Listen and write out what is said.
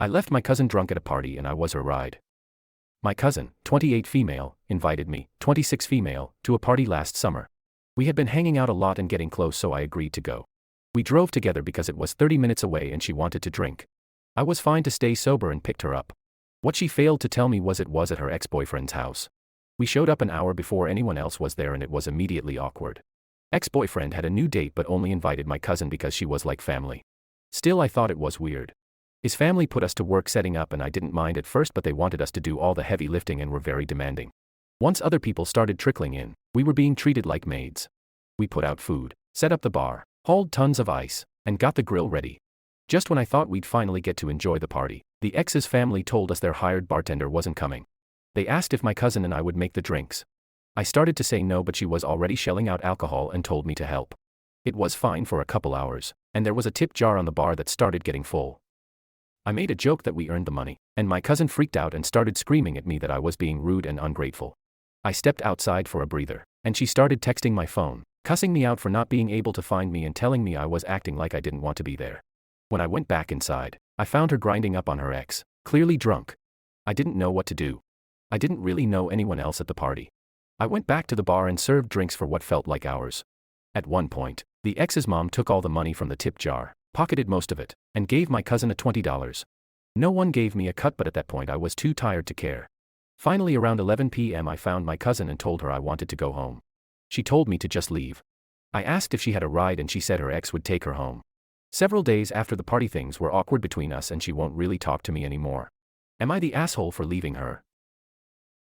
I left my cousin drunk at a party and I was her ride. My cousin, 28 female, invited me, 26 female, to a party last summer. We had been hanging out a lot and getting close, so I agreed to go. We drove together because it was 30 minutes away and she wanted to drink. I was fine to stay sober and picked her up. What she failed to tell me was it was at her ex-boyfriend's house. We showed up an hour before anyone else was there and it was immediately awkward. Ex-boyfriend had a new date but only invited my cousin because she was like family. Still, I thought it was weird. His family put us to work setting up and I didn't mind at first, but they wanted us to do all the heavy lifting and were very demanding. Once other people started trickling in, we were being treated like maids. We put out food, set up the bar, hauled tons of ice, and got the grill ready. Just when I thought we'd finally get to enjoy the party, the ex's family told us their hired bartender wasn't coming. They asked if my cousin and I would make the drinks. I started to say no, but she was already shelling out alcohol and told me to help. It was fine for a couple hours, and there was a tip jar on the bar that started getting full. I made a joke that we earned the money, and my cousin freaked out and started screaming at me that I was being rude and ungrateful. I stepped outside for a breather, and she started texting my phone, cussing me out for not being able to find me and telling me I was acting like I didn't want to be there. When I went back inside, I found her grinding up on her ex, clearly drunk. I didn't know what to do. I didn't really know anyone else at the party. I went back to the bar and served drinks for what felt like hours. At one point, the ex's mom took all the money from the tip jar, pocketed most of it, and gave my cousin a $20. No one gave me a cut, but at that point I was too tired to care. Finally, around 11 p.m. I found my cousin and told her I wanted to go home. She told me to just leave. I asked if she had a ride and she said her ex would take her home. Several days after the party, things were awkward between us and she won't really talk to me anymore. Am I the asshole for leaving her?